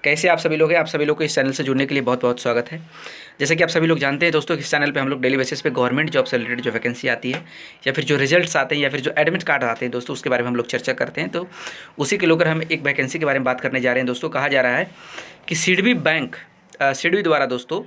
कैसे आप सभी लोग हैं। आप सभी लोग को इस चैनल से जुड़ने के लिए बहुत बहुत स्वागत है। जैसे कि आप सभी लोग जानते हैं दोस्तों, इस चैनल पे हम लोग डेली बेसिस पे गवर्नमेंट जॉब से रिलेटेड जो वैकेंसी आती है या फिर जो रिजल्ट्स आते हैं या फिर जो एडमिट कार्ड आते हैं दोस्तों, उसके बारे में हम लोग चर्चा करते हैं। तो उसी के लेकर हम एक वैकेंसी के बारे में बात करने जा रहे हैं दोस्तों। कहा जा रहा है कि सिडबी बैंक सिडबी द्वारा दोस्तों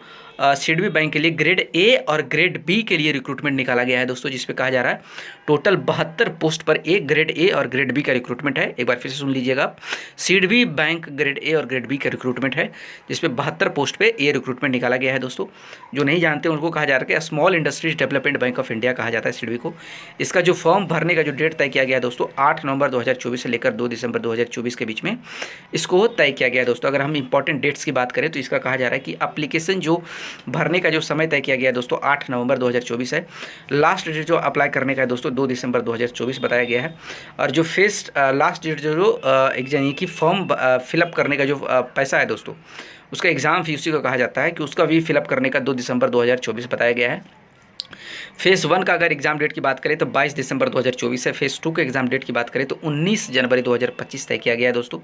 सिडबी बैंक के लिए ग्रेड ए और ग्रेड बी के लिए रिक्रूटमेंट निकाला गया है दोस्तों, जिसपे कहा जा रहा है टोटल 72 पोस्ट पर एक ग्रेड ए और ग्रेड बी का रिक्रूटमेंट है। एक बार फिर से सुन लीजिएगा आप, सिडबी बैंक ग्रेड ए और ग्रेड बी का रिक्रूटमेंट है, जिसपे 72 पोस्ट पे ये रिक्रूटमेंट निकाला गया है दोस्तों। जो नहीं जानते उनको कहा जा रहा है कि small industries development bank of India कहा जाता है सिडबी को। इसका जो फॉर्म भरने का जो डेट तय किया गया है दोस्तों, 8 नवंबर 2024 से लेकर 2 दिसंबर 2024 के बीच में इसको तय किया गया है दोस्तों। अगर हम इंपॉर्टेंट डेट्स की बात करें तो इसका कहा जा रहा है कि एप्लीकेशन जो भरने का जो समय तय किया गया है दोस्तों 8 नवंबर 2024 है। लास्ट डेट जो अप्लाई करने का है दोस्तों 2 दिसंबर 2024 बताया गया है। और जो लास्ट डेट जो एक यानी कि फॉर्म फिलअप करने का जो पैसा है दोस्तों, उसका एग्ज़ाम फी उसी को कहा जाता है कि उसका भी फिलअप करने का 2 दिसंबर 2024 बताया गया है। फेज़ 1 का अगर एग्जाम डेट की बात करें तो 22 दिसंबर 2024 है। फेज़ 2 के एग्जाम डेट की बात करें तो 19 जनवरी 2025 तय किया गया है दोस्तों।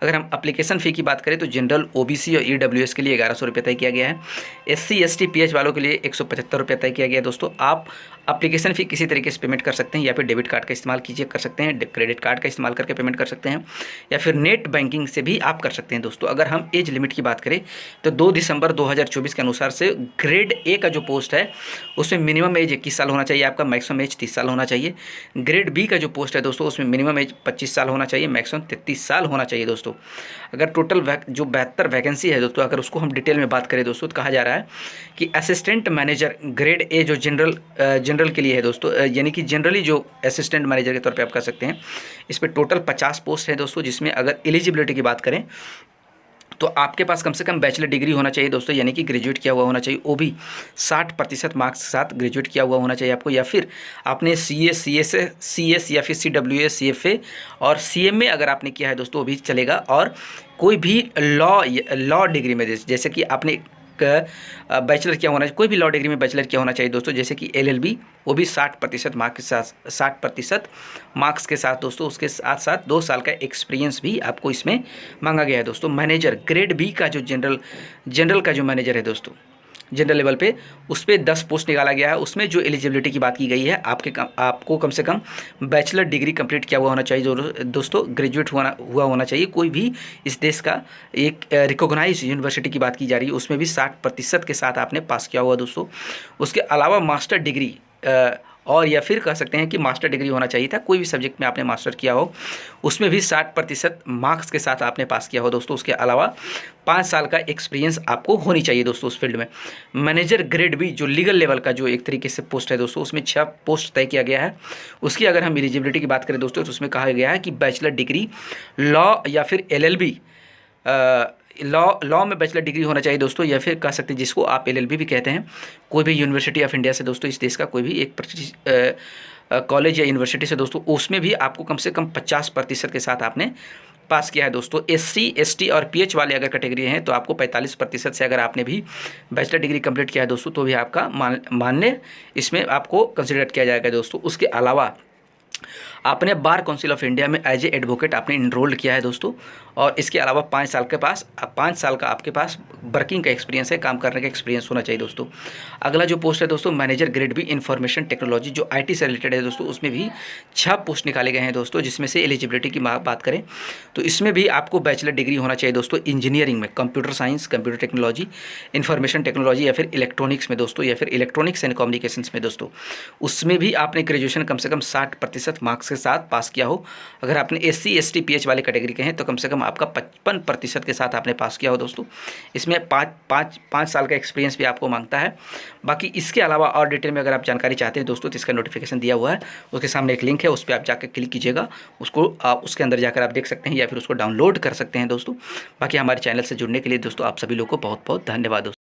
अगर हम एप्लीकेशन फ़ी की बात करें तो जनरल, ओबीसी और ईडब्ल्यूएस के लिए 1100 रुपये तय किया गया है। एससी, एसटी, पीएच वालों के लिए 175 रुपये तय किया गया है दोस्तों। आप एप्लीकेशन फ़ी किसी तरीके से पेमेंट कर सकते हैं, या फिर डेबिट कार्ड का इस्तेमाल कर सकते हैं, क्रेडिट कार्ड का इस्तेमाल करके पेमेंट कर सकते हैं, या फिर नेट बैंकिंग से भी आप कर सकते हैं दोस्तों। अगर हम एज लिमिट की बात करें तो 2 दिसंबर 2024 के अनुसार से ग्रेड ए का जो पोस्ट है उसमें मिनिमम एज 21 साल होना चाहिए आपका, मैक्सिमम एज 30 साल होना चाहिए। ग्रेड बी का जो पोस्ट है दोस्तों उसमें मिनिमम एज 25 साल होना चाहिए, मैक्सिमम 33 साल होना चाहिए दोस्तों। अगर टोटल जो 72 वैकेंसी है दोस्तों, अगर उसको हम डिटेल में बात करें दोस्तों, तो कहा जा रहा है कि असिस्टेंट मैनेजर ग्रेड ए जो जनरल के लिए है दोस्तों, यानी कि जनरली जो असिस्टेंट मैनेजर के तौर पे आप कर सकते हैं, इस पर टोटल 50 पोस्ट है दोस्तों। जिसमें अगर एलिजिबिलिटी की बात करें तो आपके पास कम से कम बैचलर डिग्री होना चाहिए दोस्तों, यानी कि ग्रेजुएट किया हुआ होना चाहिए, वो भी 60% मार्क्स के साथ ग्रेजुएट किया हुआ होना चाहिए आपको। या फिर आपने सीएस या फिर CWA, CFA और CMA अगर आपने किया है दोस्तों वो भी चलेगा। और कोई भी लॉ डिग्री में जैसे कि आपने बैचलर किया होना चाहिए, कोई भी लॉ डिग्री में बैचलर किया होना चाहिए दोस्तों, जैसे कि LLB, वो भी 60% मार्क्स के साथ 60% मार्क्स के साथ दोस्तों। उसके साथ साथ 2 साल का एक्सपीरियंस भी आपको इसमें मांगा गया है दोस्तों। मैनेजर ग्रेड बी का जो जनरल का जो मैनेजर है दोस्तों, जनरल लेवल पे, उस पर 10 पोस्ट निकाला गया है। उसमें जो एलिजिबिलिटी की बात की गई है, आपको कम से कम बैचलर डिग्री कंप्लीट किया हुआ होना चाहिए दोस्तों, ग्रेजुएट हुआ होना चाहिए। कोई भी इस देश का एक रिकॉग्नाइज यूनिवर्सिटी की बात की जा रही है, उसमें भी 60% के साथ आपने पास किया हुआ दोस्तों। उसके अलावा मास्टर डिग्री और या फिर कह सकते हैं कि मास्टर डिग्री होना चाहिए था, कोई भी सब्जेक्ट में आपने मास्टर किया हो, उसमें भी 60% मार्क्स के साथ आपने पास किया हो दोस्तों। उसके अलावा 5 साल का एक्सपीरियंस आपको होनी चाहिए दोस्तों उस फील्ड में। मैनेजर ग्रेड बी जो लीगल लेवल का जो एक तरीके से पोस्ट है दोस्तों, उसमें 6 पोस्ट तय किया गया है। उसकी अगर हम एलिजिबिलिटी की बात करें दोस्तों तो उसमें कहा गया है कि बैचलर डिग्री लॉ या फिर LLB, लॉ में बैचलर डिग्री होना चाहिए दोस्तों, या फिर कह सकते हैं जिसको आप LLB भी कहते हैं। कोई भी यूनिवर्सिटी ऑफ इंडिया से दोस्तों, इस देश का कोई भी एक कॉलेज या यूनिवर्सिटी से दोस्तों, उसमें भी आपको कम से कम 50% के साथ आपने पास किया है दोस्तों। SC, ST और PH वाले अगर कैटेगरी हैं तो आपको 45% से अगर आपने भी बैचलर डिग्री कंप्लीट किया है दोस्तों, तो भी आपका मान्य इसमें आपको कंसिडर किया जाएगा दोस्तों। उसके अलावा आपने बार काउंसिल ऑफ इंडिया में एज ए एडवोकेट आपने इनरोल्ड किया है दोस्तों। और इसके अलावा 5 साल का आपके पास वर्किंग का एक्सपीरियंस है, काम करने का एक्सपीरियंस होना चाहिए दोस्तों। अगला जो पोस्ट है दोस्तों manager grade B information technology, जो IT से रिलेटेड है दोस्तों, उसमें भी 6 पोस्ट निकाले गए हैं दोस्तों। जिसमें से एलिजिबिलिटी की बात करें तो इसमें भी आपको बैचलर डिग्री होना चाहिए दोस्तों इंजीनियरिंग में, computer science, computer technology, information technology या फिर इलेक्ट्रॉनिक्स में दोस्तों, या फिर इलेक्ट्रॉनिक्स एंड कम्युनिकेशंस में दोस्तों। उसमें भी आपने ग्रेजुएशन कम से कम 60% मार्क्स के साथ पास किया हो। अगर आपने SC, ST, PH वाले कैटेगरी के हैं तो कम से कम आपका 55% के साथ आपने पास किया हो दोस्तों। इसमें 5 साल का एक्सपीरियंस भी आपको मांगता है। बाकी इसके अलावा और डिटेल में अगर आप जानकारी चाहते हैं दोस्तों तो इसका नोटिफिकेशन दिया हुआ है, उसके सामने एक लिंक है, उस पर आप जाकर क्लिक कीजिएगा, उसको आप उसके अंदर जाकर आप देख सकते हैं या फिर उसको डाउनलोड कर सकते हैं दोस्तों। बाकी हमारे चैनल से जुड़ने के लिए दोस्तों आप सभी लोगों को बहुत बहुत धन्यवाद दोस्तों।